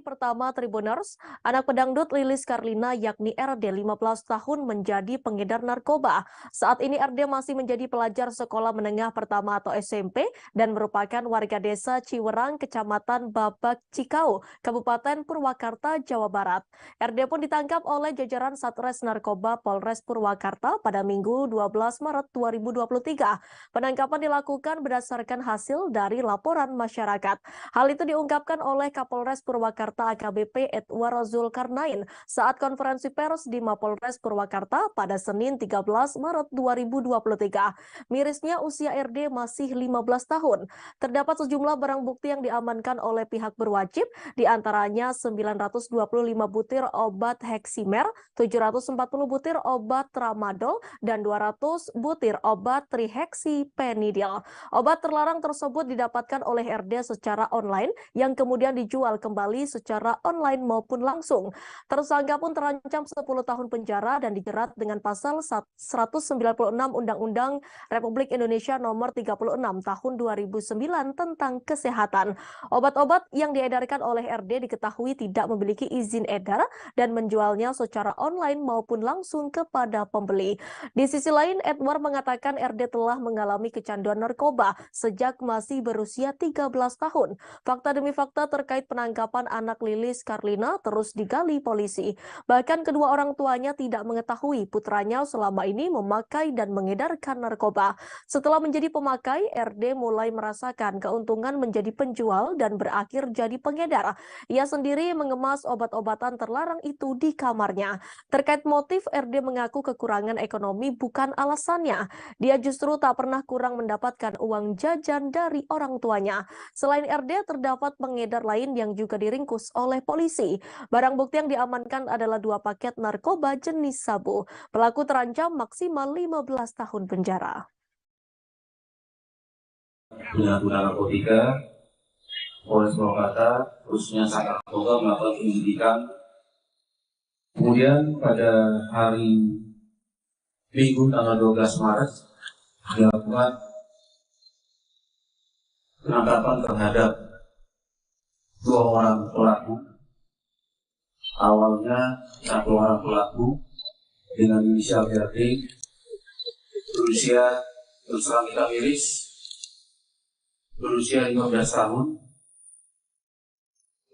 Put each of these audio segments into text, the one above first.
Hari pertama Tribuners, anak pedangdut Lilis Karlina yakni RD 15 tahun menjadi pengedar narkoba. Saat ini RD masih menjadi pelajar sekolah menengah pertama atau SMP dan merupakan warga desa Ciwerang, Kecamatan Babak Cikau, Kabupaten Purwakarta, Jawa Barat. RD pun ditangkap oleh jajaran Satres Narkoba Polres Purwakarta pada Minggu 12 Maret 2023. Penangkapan dilakukan berdasarkan hasil dari laporan masyarakat. Hal itu diungkapkan oleh Kapolres Purwakarta AKBP Edward Zulkarnain saat konferensi pers di Mapolres Purwakarta pada Senin 13 Maret 2023. Mirisnya usia RD masih 15 tahun. Terdapat sejumlah barang bukti yang diamankan oleh pihak berwajib, diantaranya 925 butir obat Heximer, 740 butir obat Tramadol, dan 200 butir obat trihexypenidil. Obat terlarang tersebut didapatkan oleh RD secara online yang kemudian dijual kembali secara online maupun langsung. Tersangka pun terancam 10 tahun penjara dan dijerat dengan pasal 196 Undang-Undang Republik Indonesia Nomor 36 Tahun 2009 tentang kesehatan. Obat-obat yang diedarkan oleh RD diketahui tidak memiliki izin edar dan menjualnya secara online maupun langsung kepada pembeli. Di sisi lain, Edward mengatakan RD telah mengalami kecanduan narkoba sejak masih berusia 13 tahun. Fakta demi fakta terkait penangkapan anak Lilis Karlina terus digali polisi. Bahkan kedua orang tuanya tidak mengetahui putranya selama ini memakai dan mengedarkan narkoba. Setelah menjadi pemakai, RD mulai merasakan keuntungan menjadi penjual dan berakhir jadi pengedar. Ia sendiri mengemas obat-obatan terlarang itu di kamarnya. Terkait motif, RD mengaku kekurangan ekonomi bukan alasannya. Dia justru tak pernah kurang mendapatkan uang jajan dari orang tuanya. Selain RD, terdapat pengedar lain yang juga diringkus oleh polisi. Barang bukti yang diamankan adalah 2 paket narkoba jenis sabu. Pelaku terancam maksimal 15 tahun penjara. Penyalahgunaan narkotika, Polres Purwakarta, khususnya Sat Narkoba melakukan penyelidikan. Kemudian pada hari Minggu tanggal 12 Maret dilakukan penangkapan terhadap 2 orang pelaku. Awalnya 1 orang pelaku dengan inisial RD berusia terserang kita miris berusia 15 tahun,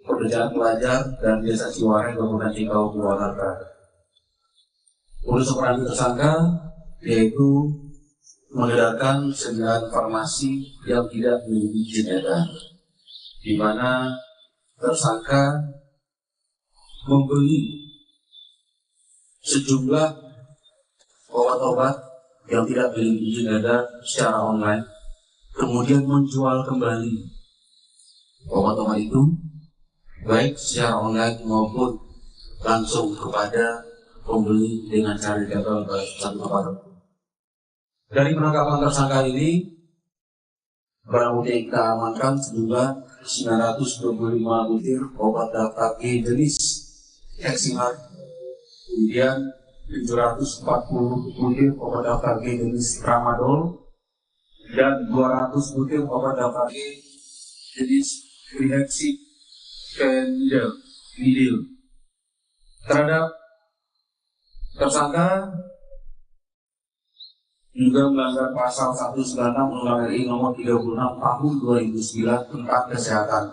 pekerjaan pelajar dan desa Ciwareng, Kabupaten Cikau, Purwakarta. Modus operandi tersangka yaitu mengedarkan 9 farmasi yang tidak memiliki izin edar, di mana tersangka membeli sejumlah obat-obat yang tidak memiliki izin edar secara online, kemudian menjual kembali obat-obat itu baik secara online maupun langsung kepada pembeli dengan cara digagal oleh satu tempat. Dari penangkapan tersangka ini, barang bukti yang kita amankan sejumlah 925 butir obat daftar G jenis Heximer, kemudian 740 butir obat daftar G jenis Tramadol, dan 200 butir obat daftar G jenis trihexypenidil. Terhadap tersangka juga melanggar pasal 196 Undang-Undang RI Nomor 36 Tahun 2009 tentang kesehatan.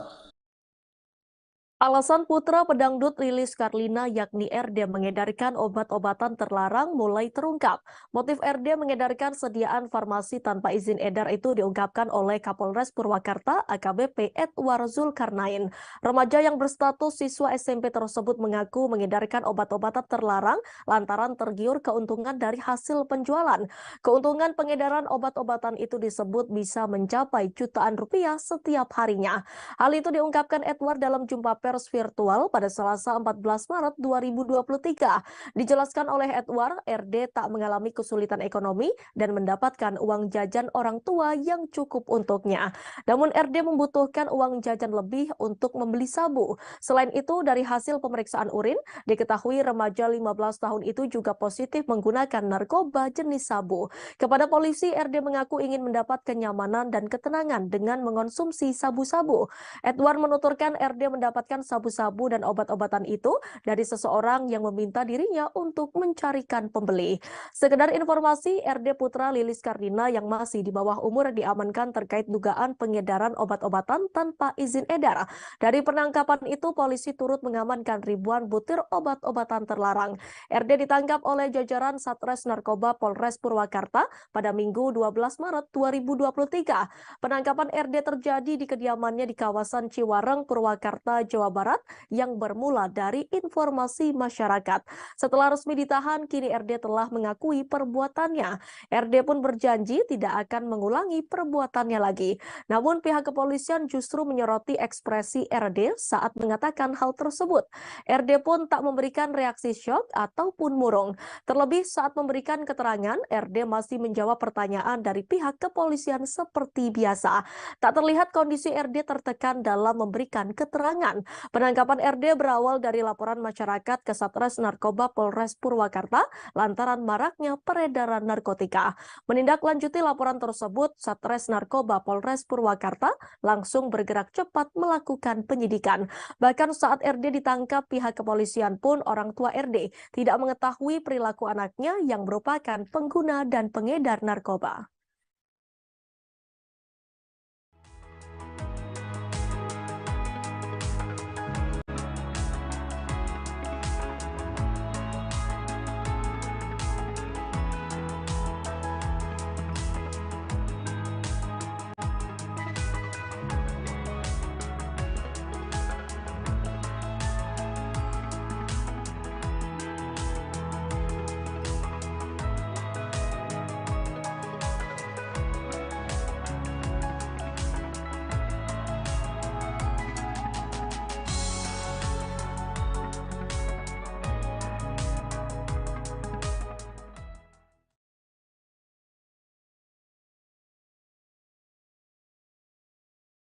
Alasan putra pedangdut Lilis Karlina yakni RD mengedarkan obat-obatan terlarang mulai terungkap. Motif RD mengedarkan sediaan farmasi tanpa izin edar itu diungkapkan oleh Kapolres Purwakarta AKBP Edward Zulkarnain. Remaja yang berstatus siswa SMP tersebut mengaku mengedarkan obat-obatan terlarang lantaran tergiur keuntungan dari hasil penjualan. Keuntungan pengedaran obat-obatan itu disebut bisa mencapai jutaan rupiah setiap harinya. Hal itu diungkapkan Edward dalam jumpa pers virtual pada Selasa 14 Maret 2023. Dijelaskan oleh Edward, RD tak mengalami kesulitan ekonomi dan mendapatkan uang jajan orang tua yang cukup untuknya. Namun RD membutuhkan uang jajan lebih untuk membeli sabu. Selain itu, dari hasil pemeriksaan urin, diketahui remaja 15 tahun itu juga positif menggunakan narkoba jenis sabu. Kepada polisi, RD mengaku ingin mendapat kenyamanan dan ketenangan dengan mengonsumsi sabu-sabu. Edward menuturkan RD mendapatkan sabu-sabu dan obat-obatan itu dari seseorang yang meminta dirinya untuk mencarikan pembeli. Sekedar informasi, RD Putra Lilis Karlina yang masih di bawah umur diamankan terkait dugaan pengedaran obat-obatan tanpa izin edar. Dari penangkapan itu, polisi turut mengamankan ribuan butir obat-obatan terlarang. RD ditangkap oleh jajaran Satres Narkoba Polres Purwakarta pada Minggu 12 Maret 2023. Penangkapan RD terjadi di kediamannya di kawasan Ciwareng, Purwakarta, Jawa Barat yang bermula dari informasi masyarakat. Setelah resmi ditahan, kini RD telah mengakui perbuatannya. RD pun berjanji tidak akan mengulangi perbuatannya lagi. Namun pihak kepolisian justru menyoroti ekspresi RD saat mengatakan hal tersebut. RD pun tak memberikan reaksi syok ataupun murung. Terlebih saat memberikan keterangan, RD masih menjawab pertanyaan dari pihak kepolisian seperti biasa. Tak terlihat kondisi RD tertekan dalam memberikan keterangan. Penangkapan RD berawal dari laporan masyarakat ke Satres Narkoba Polres Purwakarta lantaran maraknya peredaran narkotika. Menindaklanjuti laporan tersebut, Satres Narkoba Polres Purwakarta langsung bergerak cepat melakukan penyidikan. Bahkan saat RD ditangkap, pihak kepolisian pun orang tua RD tidak mengetahui perilaku anaknya yang merupakan pengguna dan pengedar narkoba.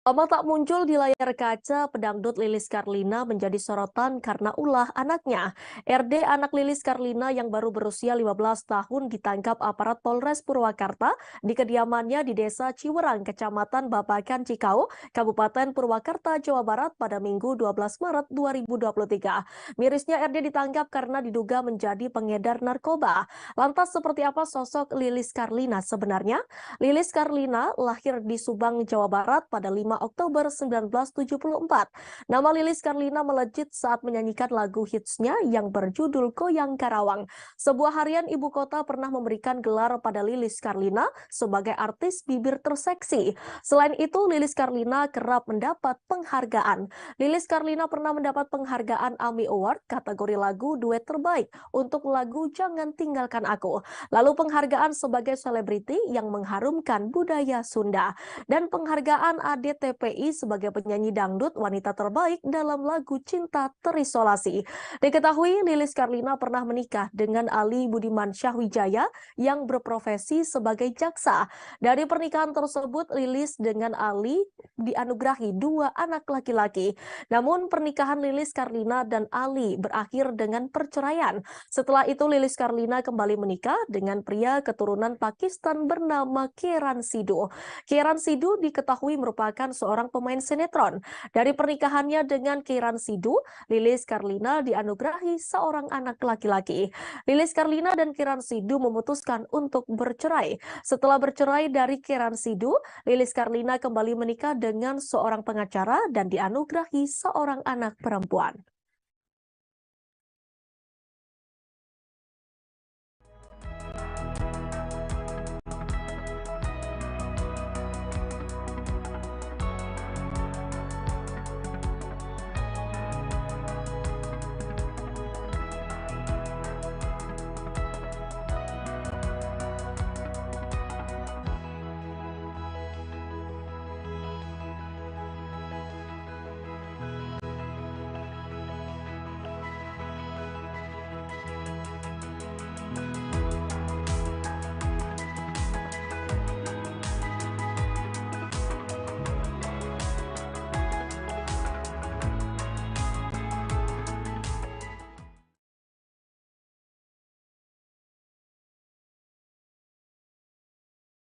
Lama tak muncul di layar kaca, pedangdut Lilis Karlina menjadi sorotan karena ulah anaknya. RD anak Lilis Karlina yang baru berusia 15 tahun ditangkap aparat Polres Purwakarta di kediamannya di Desa Ciwerang, Kecamatan Babakan Cikau, Kabupaten Purwakarta, Jawa Barat pada Minggu 12 Maret 2023. Mirisnya RD ditangkap karena diduga menjadi pengedar narkoba. Lantas seperti apa sosok Lilis Karlina sebenarnya? Lilis Karlina lahir di Subang, Jawa Barat pada 5 Oktober 1974. Nama Lilis Karlina melejit saat menyanyikan lagu hitsnya yang berjudul Goyang Karawang. Sebuah harian ibu kota pernah memberikan gelar pada Lilis Karlina sebagai artis bibir terseksi. Selain itu, Lilis Karlina kerap mendapat penghargaan. Lilis Karlina pernah mendapat penghargaan AMI Award kategori lagu duet terbaik untuk lagu Jangan Tinggalkan Aku. Lalu penghargaan sebagai selebriti yang mengharumkan budaya Sunda. Dan penghargaan ADTPI sebagai penyanyi dangdut wanita terbaik dalam lagu Cinta Terisolasi. Diketahui Lilis Karlina pernah menikah dengan Ali Budiman Syahwijaya yang berprofesi sebagai jaksa. Dari pernikahan tersebut, Lilis dengan Ali dianugerahi 2 anak laki-laki. Namun pernikahan Lilis Karlina dan Ali berakhir dengan perceraian. Setelah itu Lilis Karlina kembali menikah dengan pria keturunan Pakistan bernama Kiran Sidhu. Kiran Sidhu diketahui merupakan seorang pemain sinetron. Dari pernikahannya dengan Kiran Sidhu, Lilis Karlina dianugerahi seorang anak laki-laki. Lilis Karlina dan Kiran Sidhu memutuskan untuk bercerai. Setelah bercerai dari Kiran Sidhu, Lilis Karlina kembali menikah dengan seorang pengacara dan dianugerahi seorang anak perempuan.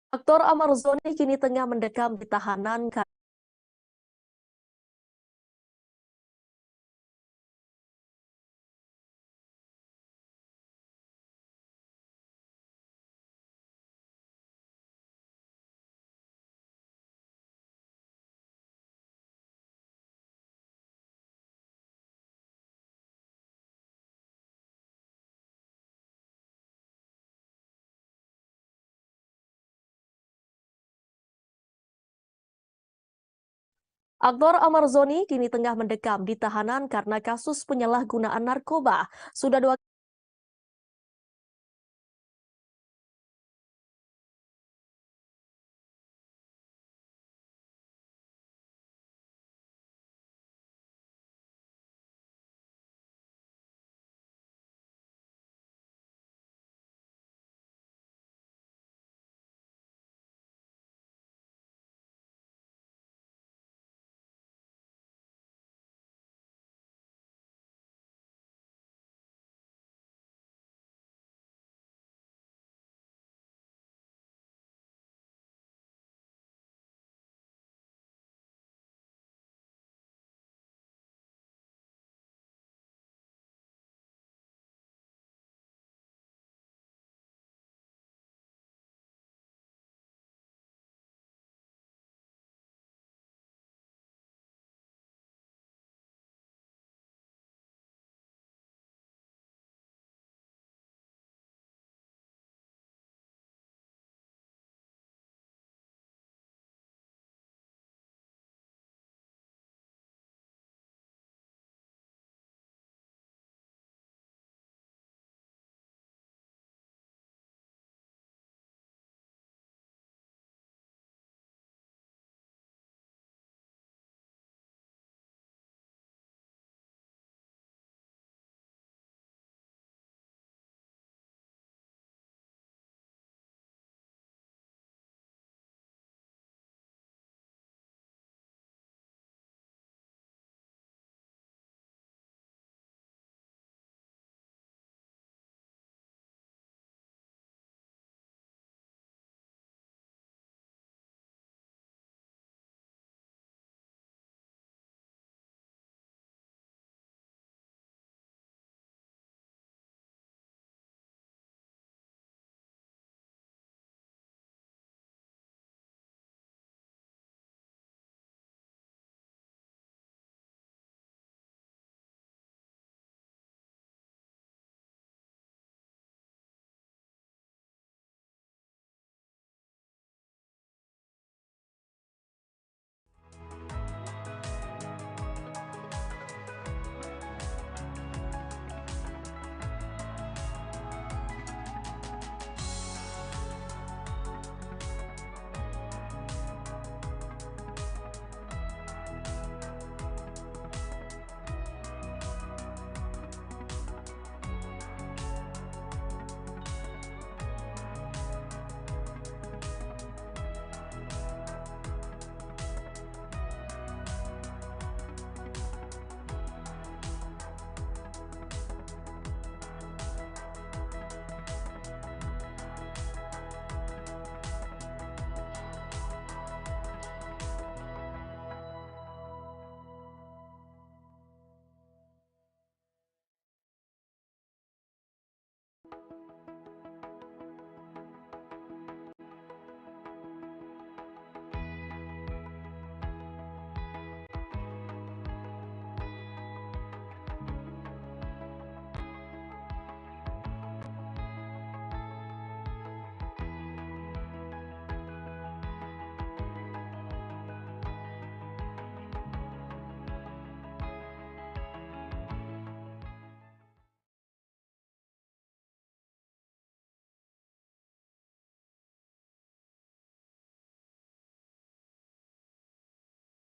Aktor Amar Zoni kini tengah mendekam di tahanan Aktor Amar Zoni kini tengah mendekam di tahanan karena kasus penyalahgunaan narkoba. Sudah dua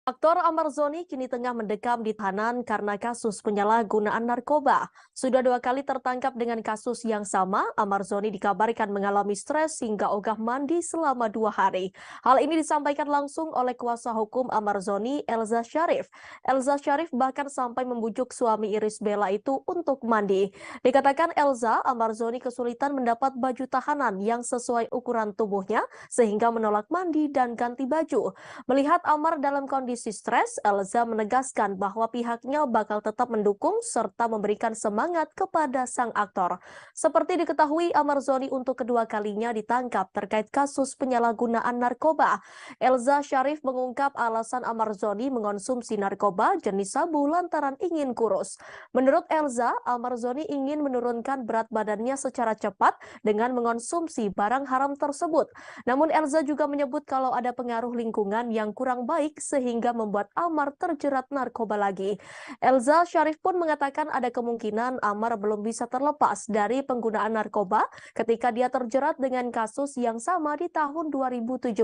Aktor Amar Zoni kini tengah mendekam di tahanan karena kasus penyalahgunaan narkoba. Sudah 2 kali tertangkap dengan kasus yang sama, Amar Zoni dikabarkan mengalami stres hingga ogah mandi selama 2 hari. Hal ini disampaikan langsung oleh kuasa hukum Amar Zoni, Elza Syarif. Elza Syarif bahkan sampai membujuk suami Iris Bella itu untuk mandi. Dikatakan Elza, Amar Zoni kesulitan mendapat baju tahanan yang sesuai ukuran tubuhnya sehingga menolak mandi dan ganti baju. Melihat Amar dalam kondisi stres, Elza menegaskan bahwa pihaknya bakal tetap mendukung serta memberikan semangat kepada sang aktor. Seperti diketahui, Amar Zoni untuk kedua kalinya ditangkap terkait kasus penyalahgunaan narkoba. Elza Syarif mengungkap alasan Amar Zoni mengonsumsi narkoba jenis sabu lantaran ingin kurus. Menurut Elza, Amar Zoni ingin menurunkan berat badannya secara cepat dengan mengonsumsi barang haram tersebut. Namun Elza juga menyebut kalau ada pengaruh lingkungan yang kurang baik sehingga sehingga membuat Amar terjerat narkoba lagi. Elza Syarif pun mengatakan ada kemungkinan Amar belum bisa terlepas dari penggunaan narkoba ketika dia terjerat dengan kasus yang sama di tahun 2017.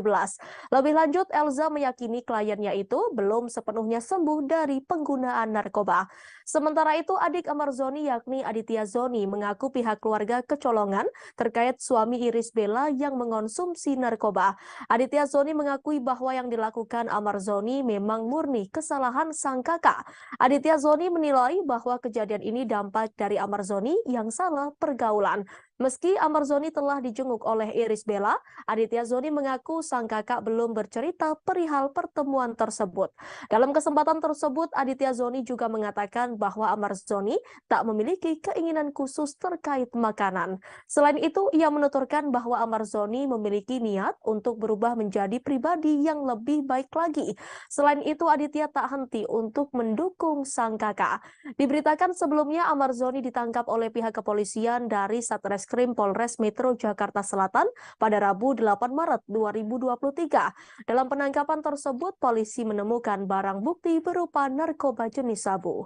Lebih lanjut, Elza meyakini kliennya itu belum sepenuhnya sembuh dari penggunaan narkoba. Sementara itu, adik Amar Zoni yakni Aditya Zoni mengaku pihak keluarga kecolongan terkait suami Iris Bella yang mengonsumsi narkoba. Aditya Zoni mengakui bahwa yang dilakukan Amar Zoni memang murni kesalahan sang kakak. Aditya Zoni menilai bahwa kejadian ini dampak dari Amar Zoni yang salah pergaulan. Meski Amar Zoni telah dijenguk oleh Iris Bella, Aditya Zoni mengaku sang kakak belum bercerita perihal pertemuan tersebut. Dalam kesempatan tersebut, Aditya Zoni juga mengatakan bahwa Amar Zoni tak memiliki keinginan khusus terkait makanan. Selain itu, ia menuturkan bahwa Amar Zoni memiliki niat untuk berubah menjadi pribadi yang lebih baik lagi. Selain itu, Aditya tak henti untuk mendukung sang kakak. Diberitakan sebelumnya Amar Zoni ditangkap oleh pihak kepolisian dari Satreskrim Polres Metro Jakarta Selatan pada Rabu 8 Maret 2023. Dalam penangkapan tersebut, polisi menemukan barang bukti berupa narkoba jenis sabu.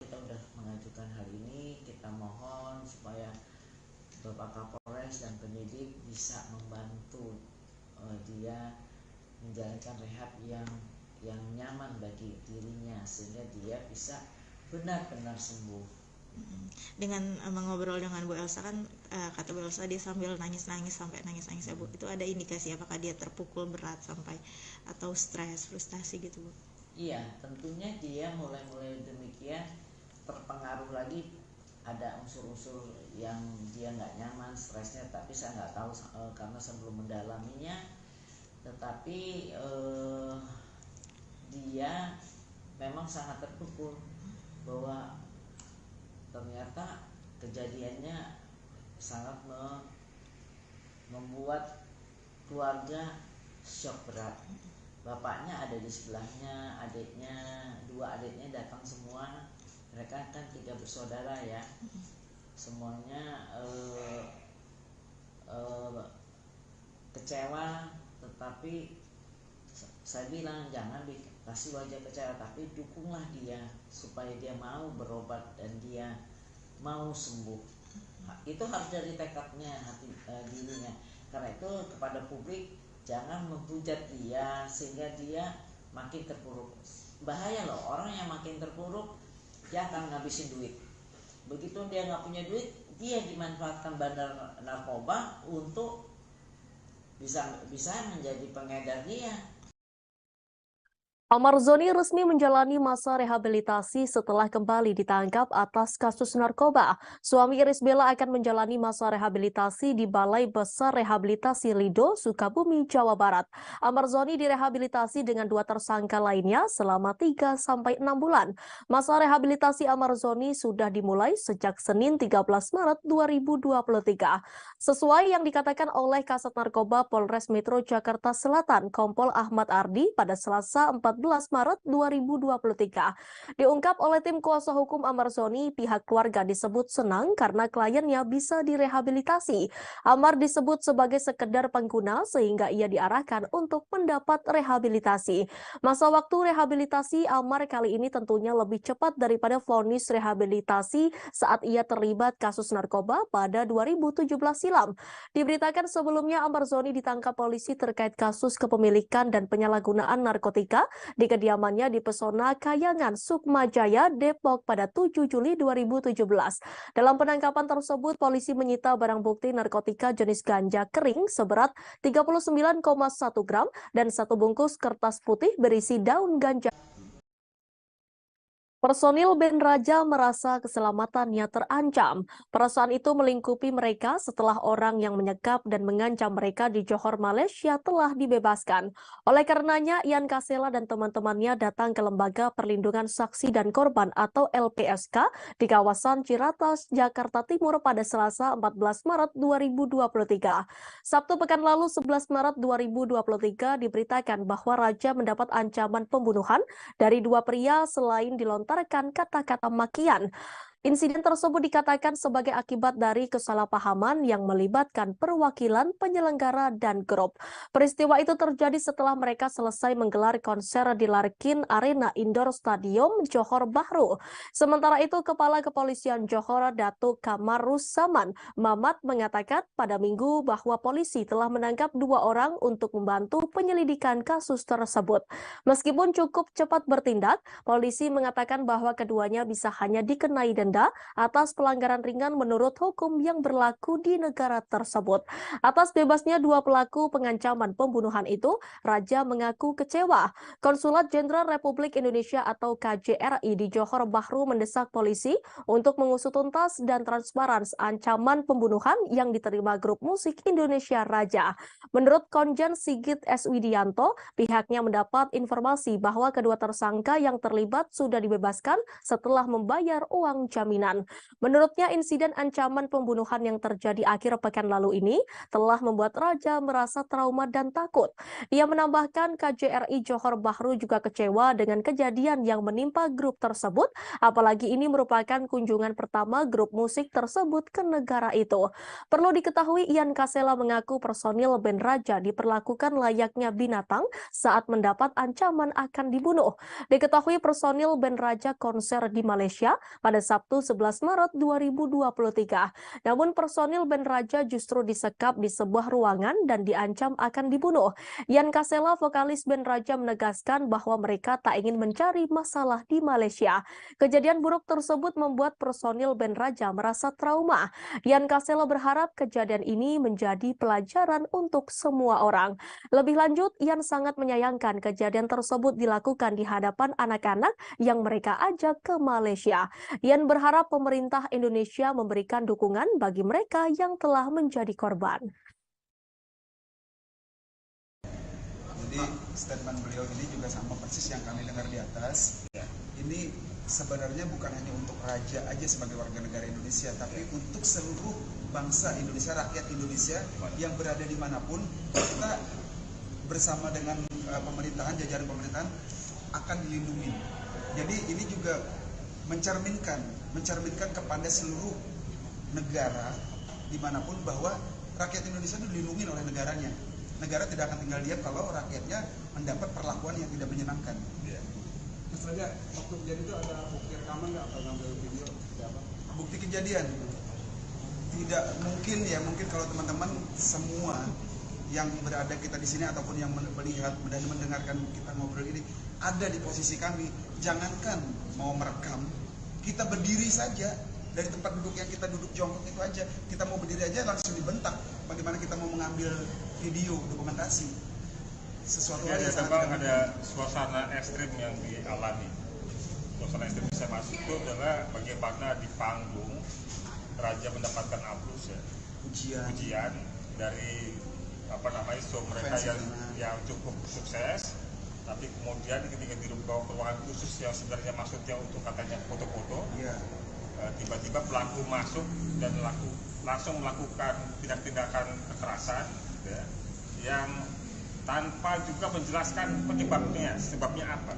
Kita sudah mengajukan hal ini, kita mohon supaya Bapak Kapolres dan penyidik bisa membantu dia menjalankan rehab yang nyaman bagi dirinya sehingga dia bisa benar-benar sembuh. Dengan mengobrol dengan Bu Elsa kan kata Bu Elsa dia sambil nangis-nangis sampai nangis-nangis ya Bu. Itu ada indikasi apakah dia terpukul berat sampai atau stres, frustasi gitu Bu? Iya, tentunya dia mulai demikian terpengaruh lagi, ada unsur-unsur yang dia nggak nyaman, stresnya, tapi saya nggak tahu karena sebelum mendalaminya. Tetapi dia memang sangat terpukul bahwa ternyata kejadiannya sangat membuat keluarga shock berat. Bapaknya ada di sebelahnya, dua adiknya datang semua. Mereka kan 3 bersaudara ya. Semuanya kecewa, tetapi saya bilang jangan dikasih wajah kecewa, tapi dukunglah dia supaya dia mau berobat dan dia mau sembuh. Itu harus dari tekadnya dirinya. Karena itu kepada publik jangan menghujat dia sehingga dia makin terpuruk. Bahaya loh, orang yang makin terpuruk dia akan ngabisin duit. Begitu dia nggak punya duit, dia dimanfaatkan bandar narkoba untuk bisa menjadi pengedar dia. Amar Zoni resmi menjalani masa rehabilitasi setelah kembali ditangkap atas kasus narkoba. Suami Iris Bella akan menjalani masa rehabilitasi di Balai Besar Rehabilitasi Lido, Sukabumi, Jawa Barat. Amar Zoni direhabilitasi dengan 2 tersangka lainnya selama 3-6 bulan. Masa rehabilitasi Amar Zoni sudah dimulai sejak Senin 13 Maret 2023. Sesuai yang dikatakan oleh Kasat Narkoba Polres Metro Jakarta Selatan, Kompol Ahmad Ardi pada Selasa 14 Maret 2023. Diungkap oleh tim kuasa hukum Amar Zoni, pihak keluarga disebut senang karena kliennya bisa direhabilitasi. Amar disebut sebagai sekedar pengguna sehingga ia diarahkan untuk mendapat rehabilitasi. Masa waktu rehabilitasi Amar kali ini tentunya lebih cepat daripada vonis rehabilitasi saat ia terlibat kasus narkoba pada 2017 silam. Diberitakan sebelumnya Amar Zoni ditangkap polisi terkait kasus kepemilikan dan penyalahgunaan narkotika di kediamannya di Pesona Kayangan, Sukmajaya, Depok pada 7 Juli 2017. Dalam penangkapan tersebut, polisi menyita barang bukti narkotika jenis ganja kering seberat 39,1 gram dan 1 bungkus kertas putih berisi daun ganja. Personil Band Raja merasa keselamatannya terancam. Perasaan itu melingkupi mereka setelah orang yang menyekap dan mengancam mereka di Johor, Malaysia telah dibebaskan. Oleh karenanya, Ian Kasela dan teman-temannya datang ke Lembaga Perlindungan Saksi dan Korban atau LPSK di kawasan Ciratas, Jakarta Timur pada Selasa 14 Maret 2023. Sabtu pekan lalu 11 Maret 2023 diberitakan bahwa Raja mendapat ancaman pembunuhan dari 2 pria selain dilontarkan kata-kata makian. Insiden tersebut dikatakan sebagai akibat dari kesalahpahaman yang melibatkan perwakilan penyelenggara dan grup. Peristiwa itu terjadi setelah mereka selesai menggelar konser di Larkin Arena Indoor Stadium Johor Bahru. Sementara itu, Kepala Kepolisian Johor Datuk Kamaruzzaman Mamat mengatakan pada Minggu bahwa polisi telah menangkap 2 orang untuk membantu penyelidikan kasus tersebut. Meskipun cukup cepat bertindak, polisi mengatakan bahwa keduanya bisa hanya dikenai denda atas pelanggaran ringan menurut hukum yang berlaku di negara tersebut. Atas bebasnya 2 pelaku pengancaman pembunuhan itu, Raja mengaku kecewa. Konsulat Jenderal Republik Indonesia atau KJRI di Johor Bahru mendesak polisi untuk mengusut tuntas dan transparan ancaman pembunuhan yang diterima grup musik Indonesia Raja. Menurut Konjen Sigit S. Widianto, pihaknya mendapat informasi bahwa kedua tersangka yang terlibat sudah dibebaskan setelah membayar uang jaminan. Menurutnya, insiden ancaman pembunuhan yang terjadi akhir pekan lalu ini telah membuat Raja merasa trauma dan takut. Ia menambahkan KJRI Johor Bahru juga kecewa dengan kejadian yang menimpa grup tersebut, apalagi ini merupakan kunjungan pertama grup musik tersebut ke negara itu. Perlu diketahui, Ian Kasela mengaku personil band Raja diperlakukan layaknya binatang saat mendapat ancaman akan dibunuh. Diketahui personil band Raja konser di Malaysia pada Sabtu 11 Maret 2023. Namun personil band Raja justru disekap di sebuah ruangan dan diancam akan dibunuh. Ian Kasela, vokalis band Raja, menegaskan bahwa mereka tak ingin mencari masalah di Malaysia. Kejadian buruk tersebut membuat personil band Raja merasa trauma. Ian Kasela berharap kejadian ini menjadi pelajaran untuk semua orang. Lebih lanjut, Ian sangat menyayangkan kejadian tersebut dilakukan di hadapan anak-anak yang mereka ajak ke Malaysia. Ian berharap pemerintah Indonesia memberikan dukungan bagi mereka yang telah menjadi korban. Jadi statement beliau ini juga sama persis yang kami dengar di atas. Ini sebenarnya bukan hanya untuk Raja aja sebagai warga negara Indonesia, tapi untuk seluruh bangsa Indonesia, rakyat Indonesia yang berada dimanapun. Kita bersama dengan pemerintahan, jajaran pemerintahan akan dilindungi. Jadi ini juga mencerminkan kepada seluruh negara dimanapun bahwa rakyat Indonesia itu dilindungi oleh negaranya. Negara tidak akan tinggal diam kalau rakyatnya mendapat perlakuan yang tidak menyenangkan. Ya. Mas Raja, waktu kejadian itu ada bukti rekaman nggak atau ngambil video? Apa? Bukti kejadian tidak mungkin ya, mungkin kalau teman-teman semua yang berada kita di sini ataupun yang melihat dan mendengarkan kita ngobrol ini ada di posisi kami, jangankan mau merekam, kita berdiri saja dari tempat duduk yang kita duduk jongkok itu aja, kita mau berdiri aja langsung dibentak. Bagaimana kita mau mengambil video dokumentasi sesuatu ya, yang sangat memang ada suasana ekstrim yang dialami. Suasana ekstrim bisa masuk itu adalah bagaimana di panggung Raja mendapatkan aplaus ya, pujian dari show mereka yang cukup sukses, tapi kemudian ketika dibawa ke ruangan khusus yang sebenarnya maksudnya untuk katanya foto-foto, tiba-tiba pelaku masuk dan langsung melakukan tindakan kekerasan ya, yang tanpa juga menjelaskan sebabnya apa.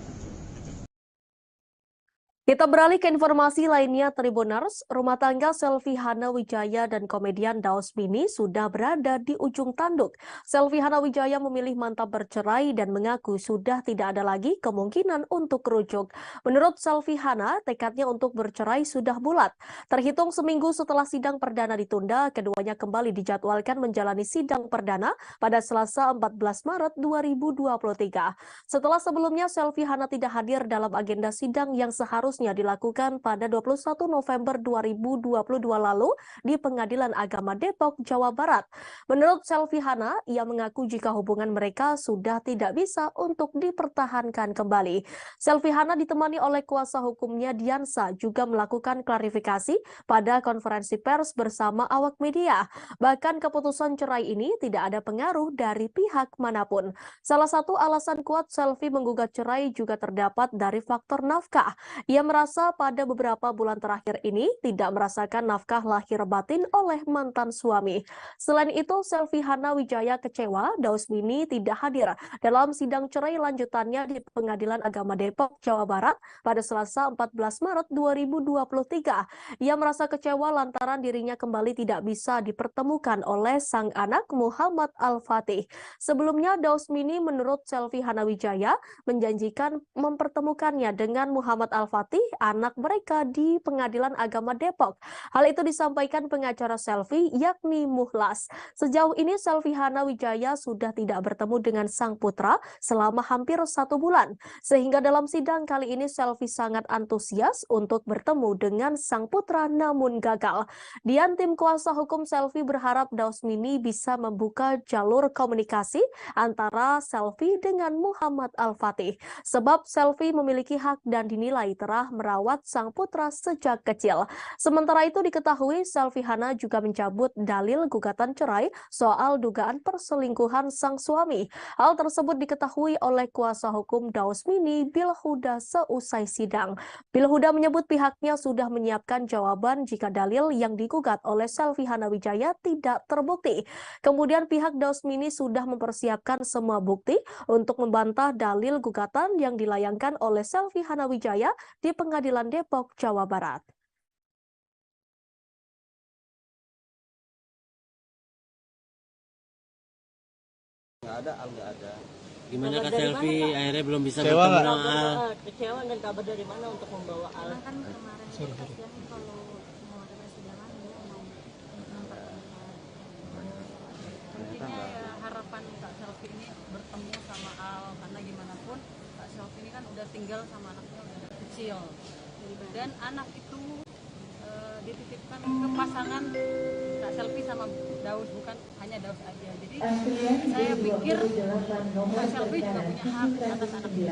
Kita beralih ke informasi lainnya, Tribuners. Rumah tangga Selvi Hana Wijaya dan komedian Daus Mini sudah berada di ujung tanduk. Selvi Hana Wijaya memilih mantap bercerai dan mengaku sudah tidak ada lagi kemungkinan untuk rujuk. Menurut Selvi Hana, tekadnya untuk bercerai sudah bulat. Terhitung seminggu setelah sidang perdana ditunda, keduanya kembali dijadwalkan menjalani sidang perdana pada Selasa 14 Maret 2023. Setelah sebelumnya Selvi Hana tidak hadir dalam agenda sidang yang seharusnya dilakukan pada 21 November 2022 lalu di Pengadilan Agama Depok, Jawa Barat. Menurut Selvi Hana, ia mengaku jika hubungan mereka sudah tidak bisa untuk dipertahankan kembali. Selvi Hana ditemani oleh kuasa hukumnya Diansa juga melakukan klarifikasi pada konferensi pers bersama awak media. Bahkan keputusan cerai ini tidak ada pengaruh dari pihak manapun. Salah satu alasan kuat Selvi menggugat cerai juga terdapat dari faktor nafkah. Ia merasa pada beberapa bulan terakhir ini tidak merasakan nafkah lahir batin oleh mantan suami. Selain itu, Selvi Hana Wijaya kecewa Dausmini tidak hadir dalam sidang cerai lanjutannya di Pengadilan Agama Depok, Jawa Barat pada Selasa 14 Maret 2023. Ia merasa kecewa lantaran dirinya kembali tidak bisa dipertemukan oleh sang anak Muhammad Al-Fatih. Sebelumnya, Dausmini menurut Selvi Hana Wijaya menjanjikan mempertemukannya dengan Muhammad Al-Fatih, anak mereka di Pengadilan Agama Depok. Hal itu disampaikan pengacara Selvi, yakni Muhlas. Sejauh ini Selvi Hana Wijaya sudah tidak bertemu dengan sang putra selama hampir 1 bulan. Sehingga dalam sidang kali ini Selvi sangat antusias untuk bertemu dengan sang putra namun gagal. Dian tim kuasa hukum Selvi berharap Dausmini bisa membuka jalur komunikasi antara Selvi dengan Muhammad Al-Fatih. Sebab Selvi memiliki hak dan dinilai telah merawat sang putra sejak kecil. Sementara itu diketahui Selvi Hana juga mencabut dalil gugatan cerai soal dugaan perselingkuhan sang suami. Hal tersebut diketahui oleh kuasa hukum Dausmini, Bilhuda, seusai sidang. Bilhuda menyebut pihaknya sudah menyiapkan jawaban jika dalil yang digugat oleh Selvi Hana Wijaya tidak terbukti. Kemudian pihak Dausmini sudah mempersiapkan semua bukti untuk membantah dalil gugatan yang dilayangkan oleh Selvi Hana Wijaya di Pengadilan Depok, Jawa Barat. Nggak ada. Gimana Kak Selvi akhirnya belum bisa Kecewa bertemu nggak? dengan Al? Kecewa dan kabar dari mana untuk membawa Al? Kan kemarin kasihan kalau mau ada persidangan dia mau mempertemukan. Intinya ya harapan Kak Selvi ini bertemu sama Al, karena gimana pun Kak Selvi ini kan udah tinggal sama anaknya udah dari kecil, dan anak itu dititipkan ke pasangan Kak Selvi sama Daus, bukan hanya Daus aja. Jadi saya pikir Kak Selvi juga punya hak atas anak itu.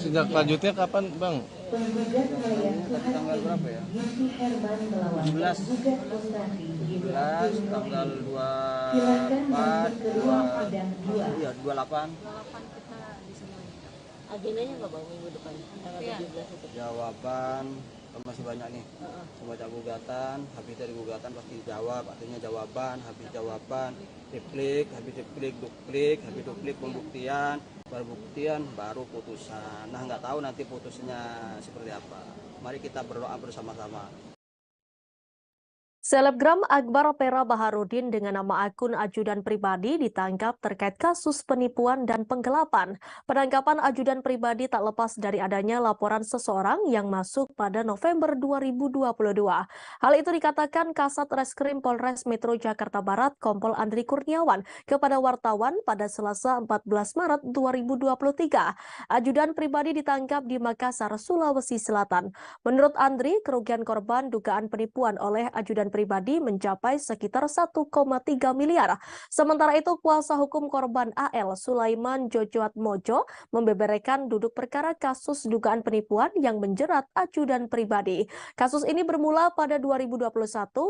Sejak lanjutnya kapan, Bang? Tanggal berapa ya? 17 tanggal 24 ya 28 kita di sini. Agendanya nggak bang minggu depan? Tanggal 17 itu. jawaban kan masih banyak nih. Semacam gugatan, habis dari gugatan pasti jawab, artinya jawaban, habis jawaban diklik, habis diklik duplik, habis duplik pembuktian, baru buktian, baru putusan. Nah, nggak tahu nanti putusnya seperti apa. Mari kita berdoa bersama-sama. Selebgram Akbar Pera Baharudin dengan nama akun ajudan pribadi ditangkap terkait kasus penipuan dan penggelapan. Penangkapan ajudan pribadi tak lepas dari adanya laporan seseorang yang masuk pada November 2022. Hal itu dikatakan Kasat Reskrim Polres Metro Jakarta Barat Kompol Andri Kurniawan kepada wartawan pada Selasa 14 Maret 2023. Ajudan pribadi ditangkap di Makassar, Sulawesi Selatan. Menurut Andri, kerugian korban dugaan penipuan oleh ajudan pribadi mencapai sekitar 1,3 miliar. Sementara itu, kuasa hukum korban AL Sulaiman Jojoat Mojo membeberkan duduk perkara kasus dugaan penipuan yang menjerat ajudan pribadi. Kasus ini bermula pada 2021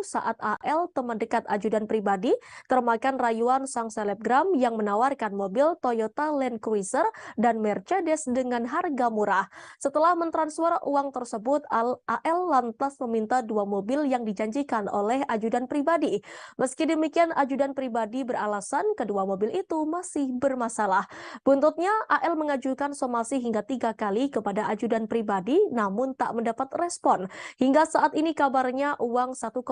saat AL, teman dekat ajudan pribadi, termakan rayuan sang selebgram yang menawarkan mobil Toyota Land Cruiser dan Mercedes dengan harga murah. Setelah mentransfer uang tersebut, AL lantas meminta 2 mobil yang dijanjikan oleh ajudan pribadi. Meski demikian, ajudan pribadi beralasan kedua mobil itu masih bermasalah. Buntutnya, AL mengajukan somasi hingga 3 kali kepada ajudan pribadi, namun tak mendapat respon. Hingga saat ini kabarnya uang 1,3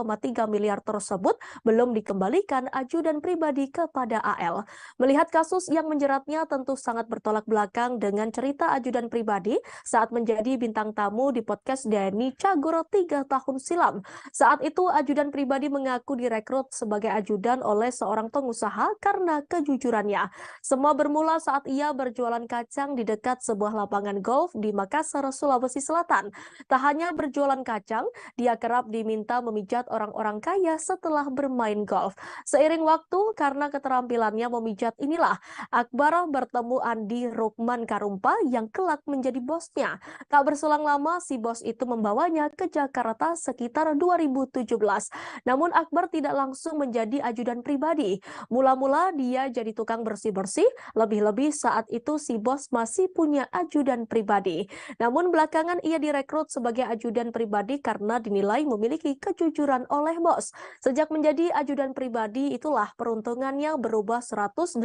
miliar tersebut belum dikembalikan ajudan pribadi kepada AL. Melihat kasus yang menjeratnya tentu sangat bertolak belakang dengan cerita ajudan pribadi saat menjadi bintang tamu di podcast Denny Cagur 3 tahun silam. Saat itu, ajudan pribadi mengaku direkrut sebagai ajudan oleh seorang pengusaha karena kejujurannya. Semua bermula saat ia berjualan kacang di dekat sebuah lapangan golf di Makassar, Sulawesi Selatan. Tak hanya berjualan kacang, dia kerap diminta memijat orang-orang kaya setelah bermain golf. Seiring waktu, karena keterampilannya memijat inilah, Akbar bertemu Andi Rukman Karumpa yang kelak menjadi bosnya. Tak berselang lama, si bos itu membawanya ke Jakarta sekitar 2017. Namun Akbar tidak langsung menjadi ajudan pribadi. Mula-mula dia jadi tukang bersih-bersih, lebih-lebih saat itu si bos masih punya ajudan pribadi. Namun belakangan ia direkrut sebagai ajudan pribadi karena dinilai memiliki kejujuran oleh bos. Sejak menjadi ajudan pribadi itulah peruntungannya berubah 180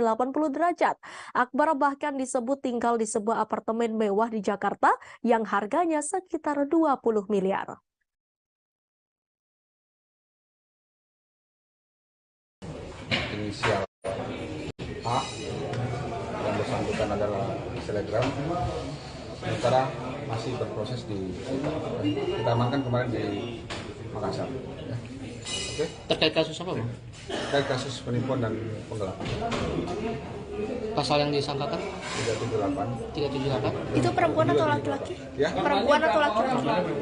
derajat. Akbar bahkan disebut tinggal di sebuah apartemen mewah di Jakarta yang harganya sekitar 20 miliar. Inisial A yang bersangkutan adalah selebgram, sementara masih berproses kita amankan kemarin di Makassar. Ya. Oke. Terkait kasus apa, Bang? Terkait kasus penipuan dan penggelapan. Pasal yang disangkakan? 378. Itu perempuan atau laki-laki? Ya. Perempuan atau laki-laki?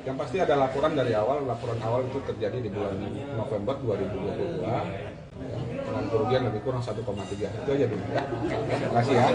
Yang pasti ada laporan dari awal. Laporan awal itu terjadi di bulan November 2022 ya, dengan kerugian lebih kurang 1,3. Itu aja dulu ya. Terima kasih ya.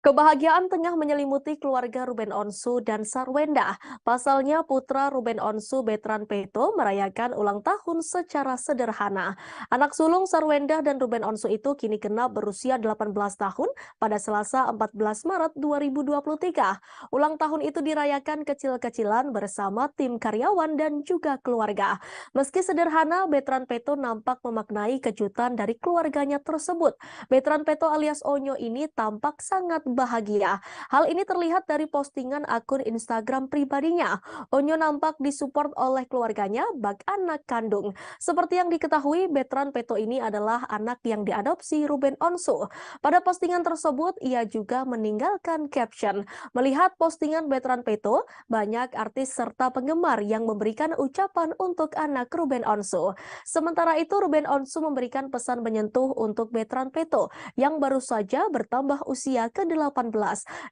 Kebahagiaan tengah menyelimuti keluarga Ruben Onsu dan Sarwenda. Pasalnya putra Ruben Onsu, Bertrand Peto, merayakan ulang tahun secara sederhana. Anak sulung Sarwenda dan Ruben Onsu itu kini genap berusia 18 tahun pada Selasa 14 Maret 2023. Ulang tahun itu dirayakan kecil-kecilan bersama tim karyawan dan juga keluarga. Meski sederhana, Bertrand Peto nampak memaknai kejutan dari keluarganya tersebut. Bertrand Peto alias Onyo ini tampak sangat bahagia. Hal ini terlihat dari postingan akun Instagram pribadinya. Onyo nampak disupport oleh keluarganya, bak anak kandung. Seperti yang diketahui, Bertrand Peto ini adalah anak yang diadopsi Ruben Onsu. Pada postingan tersebut, ia juga meninggalkan caption. Melihat postingan Bertrand Peto, banyak artis serta penggemar yang memberikan ucapan untuk anak Ruben Onsu. Sementara itu, Ruben Onsu memberikan pesan menyentuh untuk Bertrand Peto yang baru saja bertambah usia ke-18.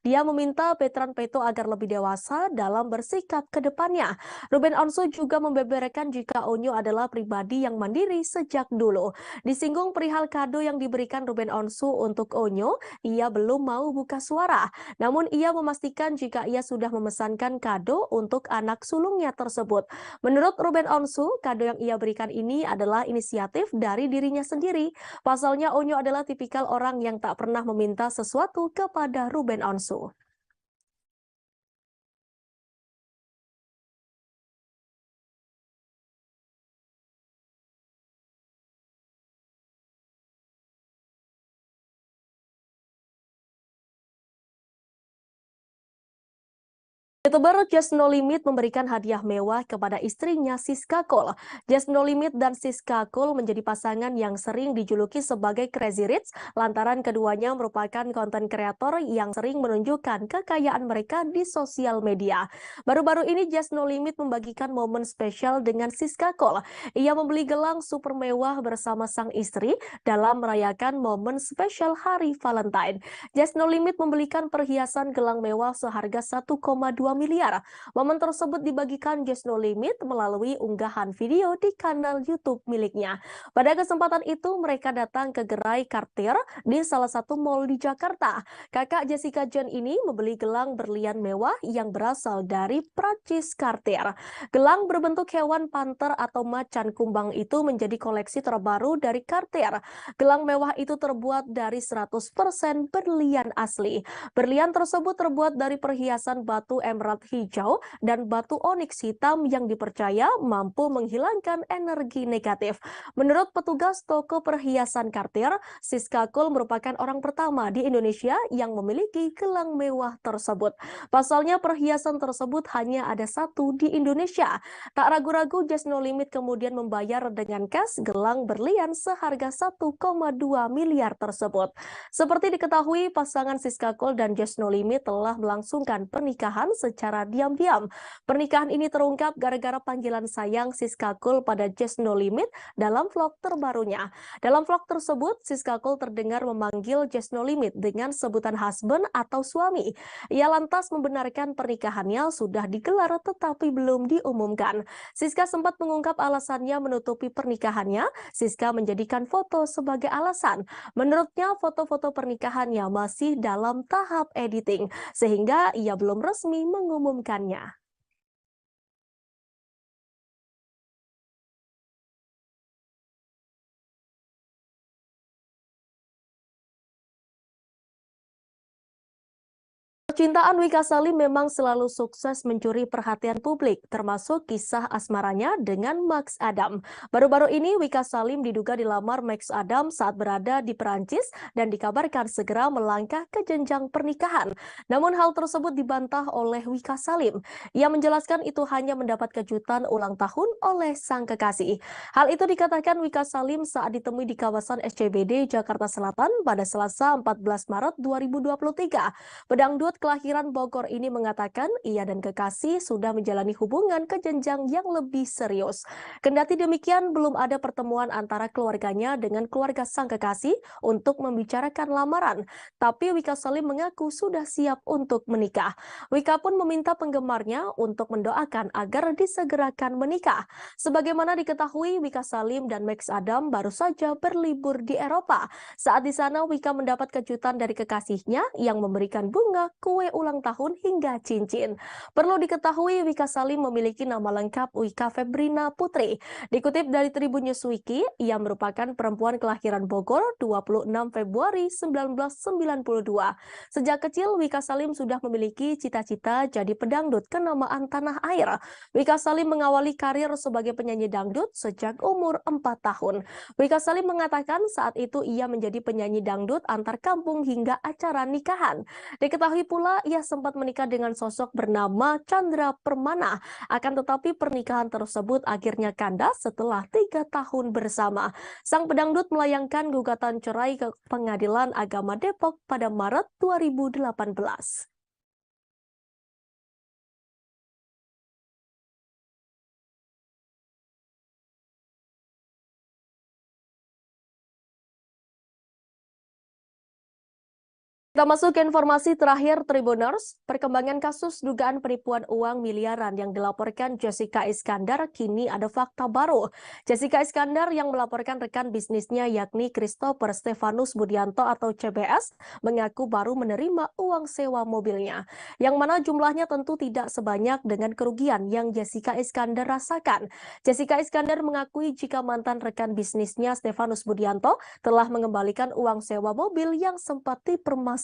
Dia meminta Bertrand Peto agar lebih dewasa dalam bersikap ke depannya. Ruben Onsu juga membeberkan jika Onyo adalah pribadi yang mandiri sejak dulu. Disinggung perihal kado yang diberikan Ruben Onsu untuk Onyo, ia belum mau buka suara. Namun ia memastikan jika ia sudah memesankan kado untuk anak sulungnya tersebut. Menurut Ruben Onsu, kado yang ia berikan ini adalah inisiatif dari dirinya sendiri. Pasalnya Onyo adalah tipikal orang yang tak pernah meminta sesuatu kepada Ruben Onsu. YouTuber Just No Limit memberikan hadiah mewah kepada istrinya Siska Cole. Just No Limit dan Siska Cole menjadi pasangan yang sering dijuluki sebagai Crazy Rich lantaran keduanya merupakan konten kreator yang sering menunjukkan kekayaan mereka di sosial media. Baru-baru ini Just No Limit membagikan momen spesial dengan Siska Cole. Ia membeli gelang super mewah bersama sang istri dalam merayakan momen spesial Hari Valentine. Just No Limit membelikan perhiasan gelang mewah seharga 1,2 miliar. Momen tersebut dibagikan Just No Limit melalui unggahan video di kanal YouTube miliknya. Pada kesempatan itu, mereka datang ke gerai Cartier di salah satu mall di Jakarta. Kakak Jessica John ini membeli gelang berlian mewah yang berasal dari Prancis Cartier. Gelang berbentuk hewan panter atau macan kumbang itu menjadi koleksi terbaru dari Cartier. Gelang mewah itu terbuat dari 100% berlian asli. Berlian tersebut terbuat dari perhiasan batu emerald hijau dan batu oniks hitam yang dipercaya mampu menghilangkan energi negatif. Menurut petugas toko perhiasan Cartier, Siska Cole merupakan orang pertama di Indonesia yang memiliki gelang mewah tersebut. Pasalnya perhiasan tersebut hanya ada satu di Indonesia. Tak ragu-ragu Just No Limit kemudian membayar dengan cash gelang berlian seharga 1,2 miliar tersebut. Seperti diketahui, pasangan Siska Cole dan Just No Limit telah melangsungkan pernikahan secara diam-diam. Pernikahan ini terungkap gara-gara panggilan sayang Siska Cole pada Just No Limit dalam vlog terbarunya. Dalam vlog tersebut, Siska Cole terdengar memanggil Just No Limit dengan sebutan husband atau suami. Ia lantas membenarkan pernikahannya sudah digelar tetapi belum diumumkan. Siska sempat mengungkap alasannya menutupi pernikahannya. Siska menjadikan foto sebagai alasan. Menurutnya, foto-foto pernikahannya masih dalam tahap editing, sehingga ia belum resmi mengumumkannya. Percintaan Wika Salim memang selalu sukses mencuri perhatian publik, termasuk kisah asmaranya dengan Max Adam. Baru-baru ini Wika Salim diduga dilamar Max Adam saat berada di Perancis dan dikabarkan segera melangkah ke jenjang pernikahan. Namun hal tersebut dibantah oleh Wika Salim. Ia menjelaskan itu hanya mendapat kejutan ulang tahun oleh sang kekasih. Hal itu dikatakan Wika Salim saat ditemui di kawasan SCBD Jakarta Selatan pada Selasa 14 Maret 2023. Pedangdut kelahiran Bogor ini mengatakan ia dan kekasih sudah menjalani hubungan ke jenjang yang lebih serius. Kendati demikian, belum ada pertemuan antara keluarganya dengan keluarga sang kekasih untuk membicarakan lamaran. Tapi Wika Salim mengaku sudah siap untuk menikah. Wika pun meminta penggemarnya untuk mendoakan agar disegerakan menikah. Sebagaimana diketahui, Wika Salim dan Max Adam baru saja berlibur di Eropa. Saat di sana, Wika mendapat kejutan dari kekasihnya yang memberikan bunga, kue ulang tahun hingga cincin. Perlu diketahui Wika Salim memiliki nama lengkap Wika Febrina Putri. Dikutip dari Tribun News Wiki, ia merupakan perempuan kelahiran Bogor 26 Februari 1992. Sejak kecil Wika Salim sudah memiliki cita-cita jadi pedangdut kenamaan tanah air. Wika Salim mengawali karir sebagai penyanyi dangdut sejak umur 4 tahun. Wika Salim mengatakan saat itu ia menjadi penyanyi dangdut antar kampung hingga acara nikahan. Diketahui pula ia sempat menikah dengan sosok bernama Chandra Permana. Akan tetapi pernikahan tersebut akhirnya kandas setelah 3 tahun bersama. Sang pedangdut melayangkan gugatan cerai ke Pengadilan Agama Depok pada Maret 2018. Kita masuk ke informasi terakhir Tribuners. Perkembangan kasus dugaan penipuan uang miliaran yang dilaporkan Jessica Iskandar kini ada fakta baru. Jessica Iskandar yang melaporkan rekan bisnisnya yakni Christopher Stefanus Budianto atau CBS mengaku baru menerima uang sewa mobilnya. Yang mana jumlahnya tentu tidak sebanyak dengan kerugian yang Jessica Iskandar rasakan. Jessica Iskandar mengakui jika mantan rekan bisnisnya Stefanus Budianto telah mengembalikan uang sewa mobil yang sempat dipermasalahkan.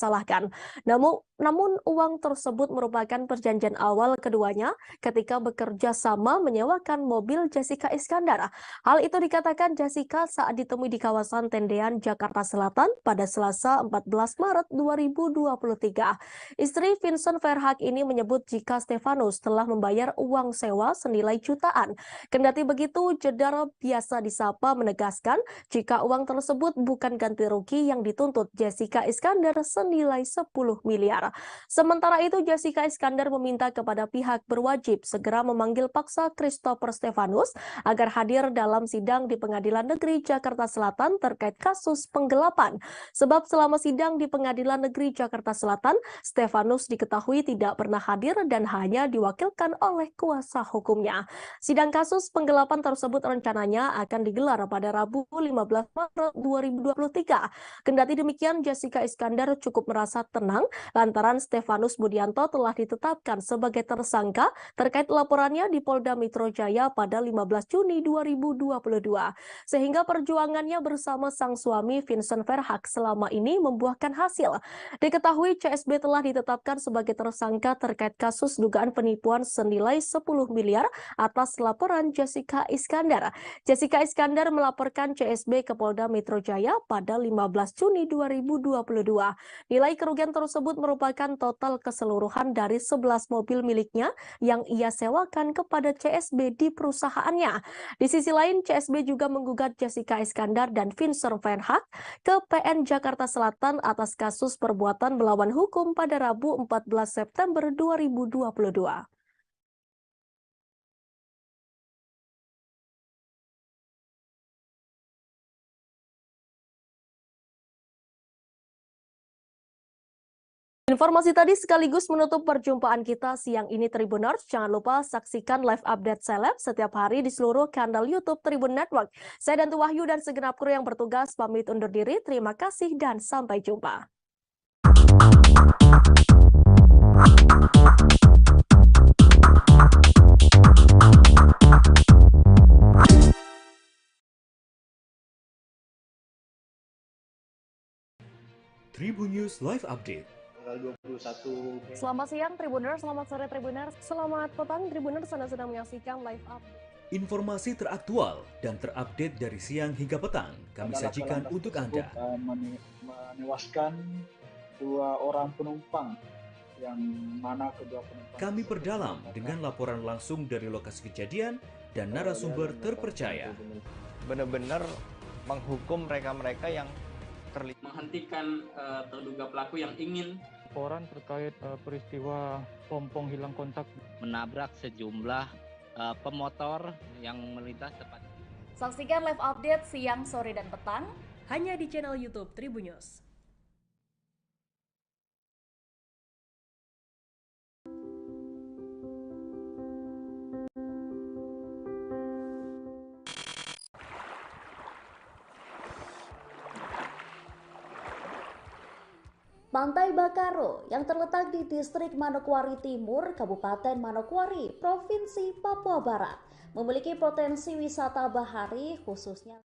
Namun uang tersebut merupakan perjanjian awal keduanya ketika bekerja sama menyewakan mobil Jessica Iskandar. Hal itu dikatakan Jessica saat ditemui di kawasan Tendean, Jakarta Selatan pada Selasa 14 Maret 2023. Istri Vincent Verhaak ini menyebut jika Stefanus telah membayar uang sewa senilai jutaan. Kendati begitu, Jedar biasa disapa menegaskan jika uang tersebut bukan ganti rugi yang dituntut Jessica Iskandar senilai 10 miliar. Sementara itu, Jessica Iskandar meminta kepada pihak berwajib segera memanggil paksa Christopher Stefanus agar hadir dalam sidang di Pengadilan Negeri Jakarta Selatan terkait kasus penggelapan. Sebab selama sidang di Pengadilan Negeri Jakarta Selatan, Stefanus diketahui tidak pernah hadir dan hanya diwakilkan oleh kuasa hukumnya. Sidang kasus penggelapan tersebut rencananya akan digelar pada Rabu 15 Maret 2023. Kendati demikian, Jessica Iskandar cukup merasa tenang lantaran Stefanus Budianto telah ditetapkan sebagai tersangka terkait laporannya di Polda Metro Jaya pada 15 Juni 2022. Sehingga perjuangannya bersama sang suami Vincent Verhaak selama ini membuahkan hasil. Diketahui CSB telah ditetapkan sebagai tersangka terkait kasus dugaan penipuan senilai 10 miliar atas laporan Jessica Iskandar. Jessica Iskandar melaporkan CSB ke Polda Metro Jaya pada 15 Juni 2022. Nilai kerugian tersebut merupakan total keseluruhan dari 11 mobil miliknya yang ia sewakan kepada CSB di perusahaannya. Di sisi lain, CSB juga menggugat Jessica Iskandar dan Vincent Verhaak ke PN Jakarta Selatan atas kasus perbuatan melawan hukum pada Rabu 14 September 2022. Informasi tadi sekaligus menutup perjumpaan kita siang ini Tribuners. Jangan lupa saksikan live update seleb setiap hari di seluruh kanal YouTube Tribun Network. Saya Dantu Wahyu dan segenap kru yang bertugas pamit undur diri. Terima kasih dan sampai jumpa. Tribun News Live Update tanggal 21. Selamat siang Tribuners, selamat sore Tribuners, selamat petang Tribuners, Anda sedang menyaksikan live update. Informasi teraktual dan terupdate dari siang hingga petang kami sajikan untuk Anda. Menewaskan 2 orang penumpang, yang mana kedua penumpang. Kami perdalam dengan laporan langsung dari lokasi kejadian dan narasumber terpercaya. Benar-benar menghukum mereka-mereka yang terlibat. Menghentikan terduga pelaku yang ingin. Laporan terkait peristiwa pompong hilang kontak. Menabrak sejumlah pemotor yang melintas tepat. Saksikan live update siang, sore, dan petang hanya di channel YouTube Tribunnews. Pantai Bakaro yang terletak di distrik Manokwari Timur, Kabupaten Manokwari, Provinsi Papua Barat, memiliki potensi wisata bahari khususnya